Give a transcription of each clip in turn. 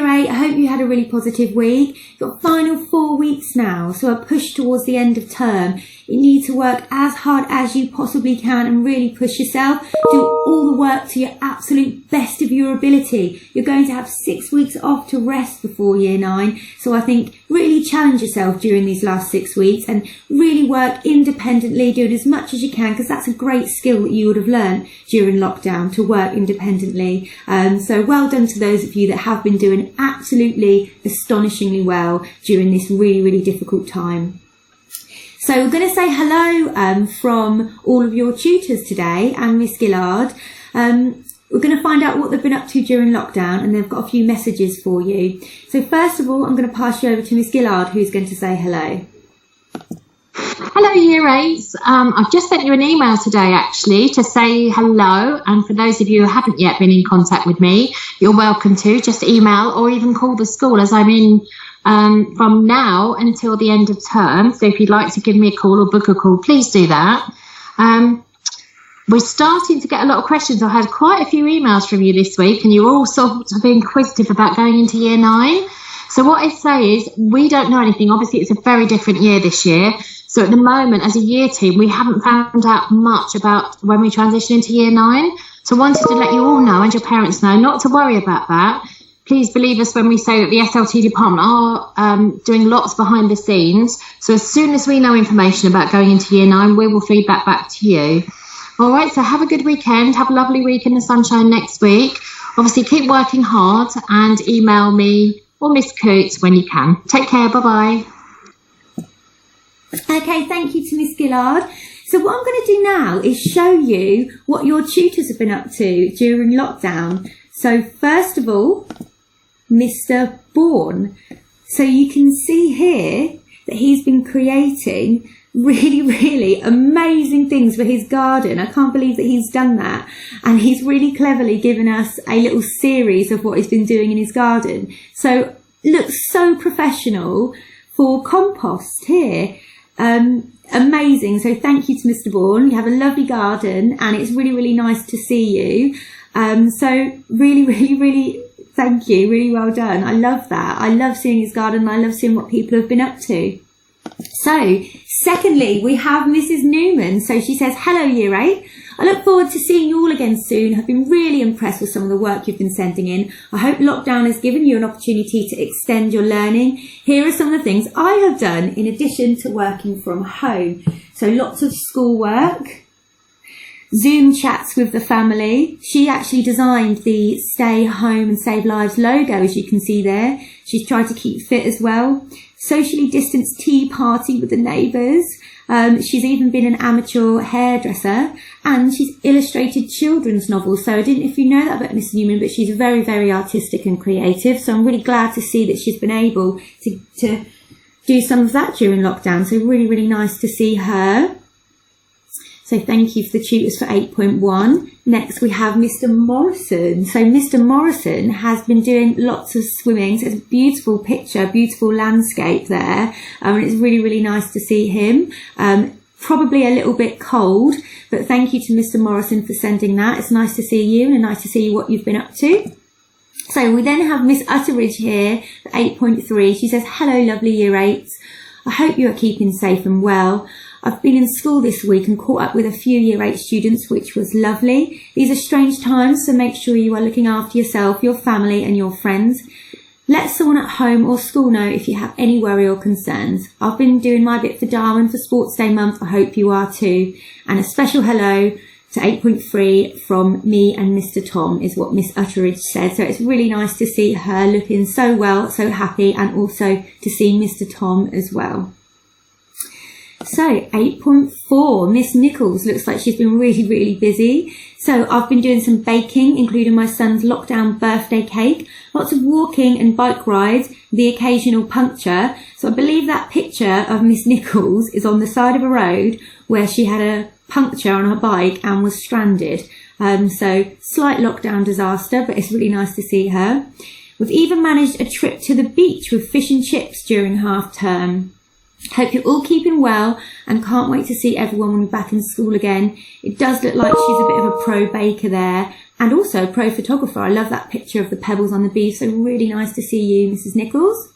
8. I hope you had a really positive week. You've got final 4 weeks now, so a push towards the end of term. You need to work as hard as you possibly can and really push yourself. Do all the work to your absolute best of your ability. You're going to have 6 weeks off to rest before year 9, so I think really challenge yourself during these last 6 weeks and really work independently, doing as much as you can, because that's a great skill that you would have learned during lockdown, to work independently. So well done to those of you that have been doing absolutely astonishingly well during this really, really difficult time. So we're going to say hello from all of your tutors today and Miss Gillard. We're going to find out what they've been up to during lockdown, and they've got a few messages for you. So first of all, I'm going to pass you over to Miss Gillard, who's going to say hello. Hello, Year 8s. I've just sent you an email today, actually, to say hello. And for those of you who haven't yet been in contact with me, you're welcome to just email or even call the school, as I'm in from now until the end of term. So if you'd like to give me a call or book a call, please do that. We're starting to get a lot of questions. I had quite a few emails from you this week, and you're all sort of inquisitive about going into year 9. So what I say is, we don't know anything. Obviously, it's a very different year this year. So at the moment, as a year team, we haven't found out much about when we transition into year 9. So I wanted to let you all know, and your parents know, not to worry about that. Please believe us when we say that the SLT department are doing lots behind the scenes. So as soon as we know information about going into year 9, we will feed that back to you. All right, so have a good weekend. Have a lovely week in the sunshine next week. Obviously, keep working hard and email me or Miss Coote when you can. Take care. Bye-bye. Okay, thank you to Miss Gillard. So what I'm going to do now is show you what your tutors have been up to during lockdown. So first of all, Mr. Bourne. So you can see here that he's been creating really, really amazing things for his garden. I can't believe that he's done that. And he's really cleverly given us a little series of what he's been doing in his garden. So looks so professional for compost here. Amazing. So thank you to Mr. Bourne. You have a lovely garden and it's really, really nice to see you. So really, really, really thank you. Really well done. I love that. I love seeing his garden. I love seeing what people have been up to. So secondly, we have Mrs. Newman. So she says, hello, Year 8. I look forward to seeing you all again soon. I've been really impressed with some of the work you've been sending in. I hope lockdown has given you an opportunity to extend your learning. Here are some of the things I have done in addition to working from home. So lots of schoolwork, Zoom chats with the family. She actually designed the Stay Home and Save Lives logo, as you can see there. She's tried to keep fit as well. Socially distanced tea party with the neighbours. She's even been an amateur hairdresser, and she's illustrated children's novels. So I didn't know if you know that about Miss Newman, but she's very, very artistic and creative. So I'm really glad to see that she's been able to do some of that during lockdown. So really, really nice to see her. So thank you for the tutors for 8.1. Next we have Mr. Morrison. So Mr. Morrison has been doing lots of swimming. So it's a beautiful picture, beautiful landscape there. And it's really, really nice to see him. Probably a little bit cold, but thank you to Mr. Morrison for sending that. It's nice to see you and nice to see what you've been up to. So we then have Miss Utteridge here, 8.3. She says, hello, lovely Year 8s. I hope you are keeping safe and well. I've been in school this week and caught up with a few Year 8 students, which was lovely. These are strange times, so make sure you are looking after yourself, your family and your friends. Let someone at home or school know if you have any worry or concerns. I've been doing my bit for Darwin for Sports Day month. I hope you are too. And a special hello to 8.3 from me and Mr. Tom is what Miss Utteridge said. So it's really nice to see her looking so well, so happy, and also to see Mr. Tom as well. So 8.4, Miss Nichols looks like she's been really, really busy. So I've been doing some baking, including my son's lockdown birthday cake, lots of walking and bike rides, the occasional puncture. So I believe that picture of Miss Nichols is on the side of a road where she had a puncture on her bike and was stranded. So slight lockdown disaster, but it's really nice to see her. We've even managed a trip to the beach with fish and chips during half term. Hope you're all keeping well and can't wait to see everyone when we're back in school again. It does look like she's a bit of a pro baker there, and also a pro photographer. I love that picture of the pebbles on the beach. So really nice to see you, Mrs. Nichols.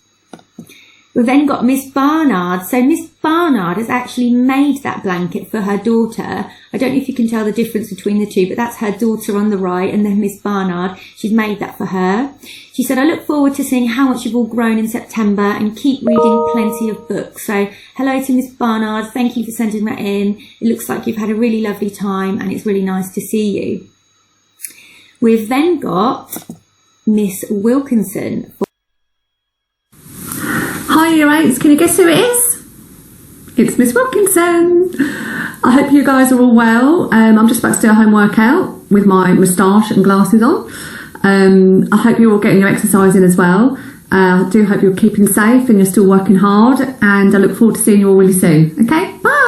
We've then got Miss Barnard. So Miss Barnard has actually made that blanket for her daughter. I don't know if you can tell the difference between the two, but that's her daughter on the right and then Miss Barnard. She's made that for her. She said, I look forward to seeing how much you've all grown in September and keep reading plenty of books. So hello to Miss Barnard. Thank you for sending that in. It looks like you've had a really lovely time and it's really nice to see you. We've then got Miss Wilkinson. Hi Year 8s, can you guess who it is? It's Miss Wilkinson. I hope you guys are all well. I'm just about to do a home workout with my moustache and glasses on. I hope you're all getting your exercise in as well. I do hope you're keeping safe and you're still working hard, and I look forward to seeing you all really soon. Okay, bye!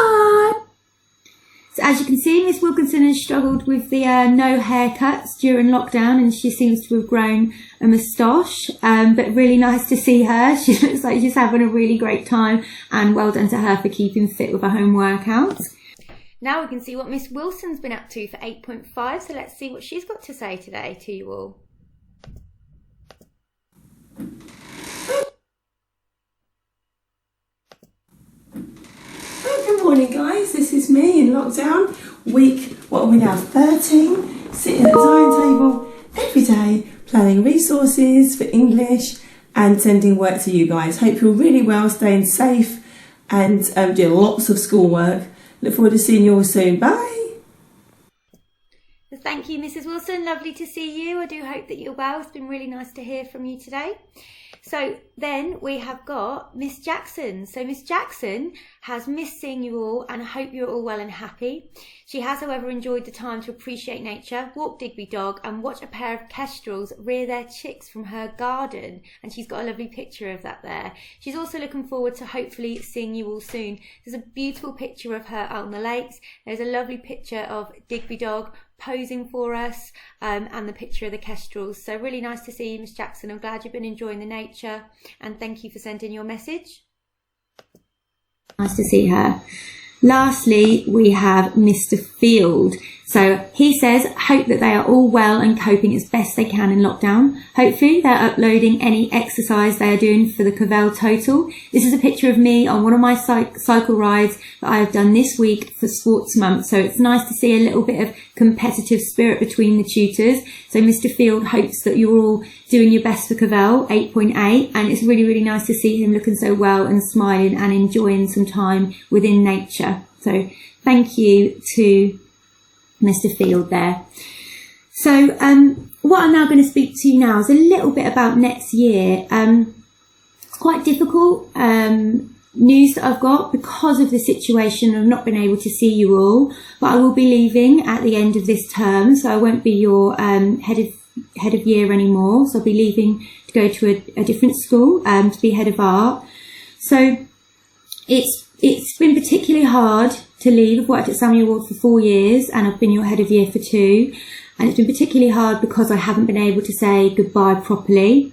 So as you can see, Miss Wilkinson has struggled with the no haircuts during lockdown, and she seems to have grown a moustache, but really nice to see her. She looks like she's having a really great time, and well done to her for keeping fit with a home workout. Now we can see what Miss Wilson's been up to for 8.5, so let's see what she's got to say today to you all. Good morning guys, this is me in lockdown, week, what are we now, 13, sitting at the dining table every day, planning resources for English and sending work to you guys. Hope you're really well, staying safe and doing lots of schoolwork. Look forward to seeing you all soon, bye! Thank you, Mrs. Wilson, lovely to see you. I do hope that you're well. It's been really nice to hear from you today. So then we have got Miss Jackson. So Miss Jackson has missed seeing you all, and I hope you're all well and happy. She has, however, enjoyed the time to appreciate nature, walk Digby Dog and watch a pair of kestrels rear their chicks from her garden. And she's got a lovely picture of that there. She's also looking forward to hopefully seeing you all soon. There's a beautiful picture of her out on the lakes. There's a lovely picture of Digby Dog posing for us, and the picture of the kestrels. So really nice to see you, Miss Jackson. I'm glad you've been enjoying the nature, and thank you for sending your message. Nice to see her. Lastly, we have Mr. Field. So he says, hope that they are all well and coping as best they can in lockdown. Hopefully they're uploading any exercise they are doing for the Cavell Total. This is a picture of me on one of my cycle rides that I have done this week for Sports Month. So it's nice to see a little bit of competitive spirit between the tutors. So Mr. Field hopes that you're all doing your best for Cavell, 8.8. And it's really, really nice to see him looking so well and smiling and enjoying some time within nature. So thank you to Mr. Field there. So what I'm now going to speak to you now is a little bit about next year. It's quite difficult news that I've got because of the situation of not being able to see you all, but I will be leaving at the end of this term, so I won't be your head of year anymore. So I'll be leaving to go to a different school to be head of art. So it's been particularly hard to leave. I've worked at Samuel Ward for 4 years and I've been your head of year for 2, and it's been particularly hard because I haven't been able to say goodbye properly.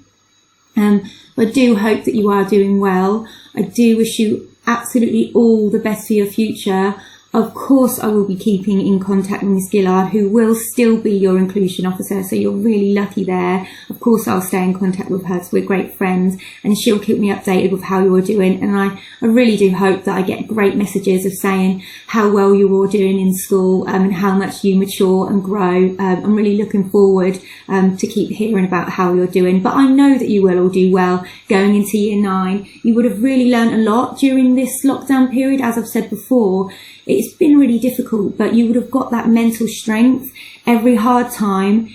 I do hope that you are doing well. I do wish you absolutely all the best for your future. Of course, I will be keeping in contact with Miss Gillard, who will still be your inclusion officer, so you're really lucky there. Of course, I'll stay in contact with her, so we're great friends, and she'll keep me updated with how you're doing. And I really do hope that I get great messages of saying how well you're all doing in school, and how much you mature and grow. I'm really looking forward to keep hearing about how you're doing. But I know that you will all do well going into year 9. You would have really learned a lot during this lockdown period, as I've said before. It's been really difficult, but you would have got that mental strength. Every hard time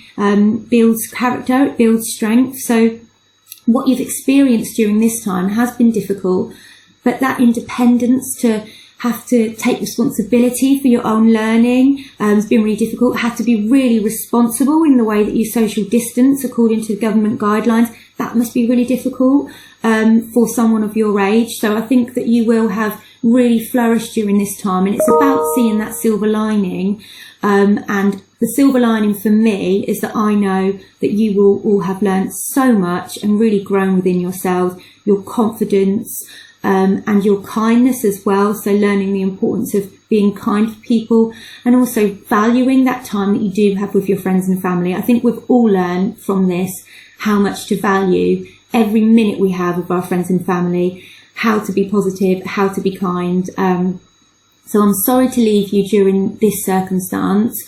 builds character, it builds strength. So what you've experienced during this time has been difficult, but that independence to have to take responsibility for your own learning has been really difficult. Have to be really responsible in the way that you social distance according to government guidelines. That must be really difficult for someone of your age. So I think that you will have really flourished during this time, and it's about seeing that silver lining. And the silver lining for me is that I know that you will all have learned so much and really grown within yourselves, your confidence, and your kindness as well. So learning the importance of being kind to people and also valuing that time that you do have with your friends and family. I think we've all learned from this how much to value every minute we have with our friends and family, how to be positive, how to be kind. So I'm sorry to leave you during this circumstance.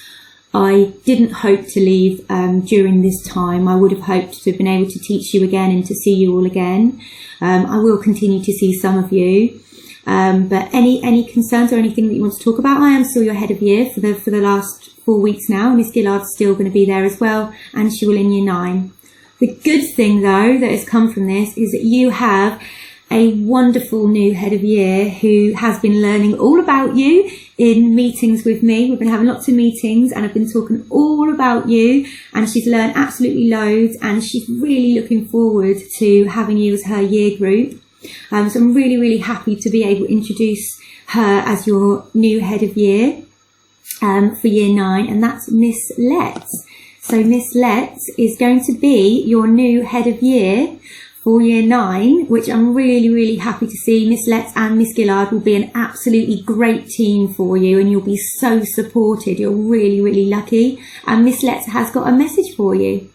I didn't hope to leave during this time. I would have hoped to have been able to teach you again and to see you all again. I will continue to see some of you. But any concerns or anything that you want to talk about, I am still your head of year for the last 4 weeks now. Miss Gillard's still going to be there as well, and she will in year 9. The good thing though that has come from this is that you have a wonderful new head of year who has been learning all about you in meetings with me. We've been having lots of meetings and I've been talking all about you, and she's learned absolutely loads, and she's really looking forward to having you as her year group. So I'm really, really happy to be able to introduce her as your new head of year for year 9, and that's Miss Letts. So Miss Letts is going to be your new head of year for year 9, which I'm really, really happy to see. Miss Letts and Miss Gillard will be an absolutely great team for you, and you'll be so supported. You're really, really lucky. And Miss Letts has got a message for you.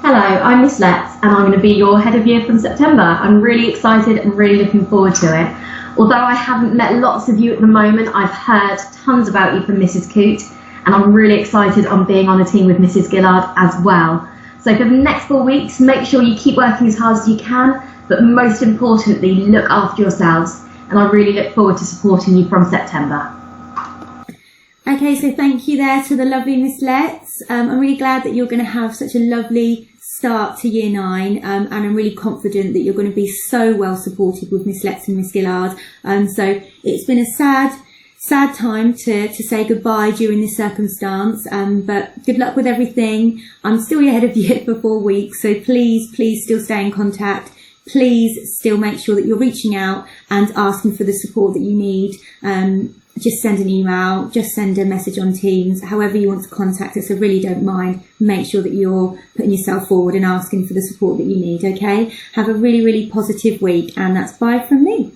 Hello, I'm Miss Letts and I'm going to be your head of year from September. I'm really excited and really looking forward to it. Although I haven't met lots of you at the moment, I've heard tons about you from Mrs. Coote, and I'm really excited on being on a team with Mrs. Gillard as well. So for the next 4 weeks, make sure you keep working as hard as you can, but most importantly, look after yourselves. And I really look forward to supporting you from September. Okay, so thank you there to the lovely Miss Letts. I'm really glad that you're going to have such a lovely start to year 9, and I'm really confident that you're going to be so well supported with Miss Letts and Miss Gillard. So it's been a sad time to say goodbye during this circumstance, but good luck with everything. I'm still your head of year for 4 weeks, so please still stay in contact. Please still make sure that you're reaching out and asking for the support that you need. Just send an email, just send a message on Teams, however you want to contact us. I really don't mind. Make sure that you're putting yourself forward and asking for the support that you need, okay? Have a really, really positive week, and that's bye from me.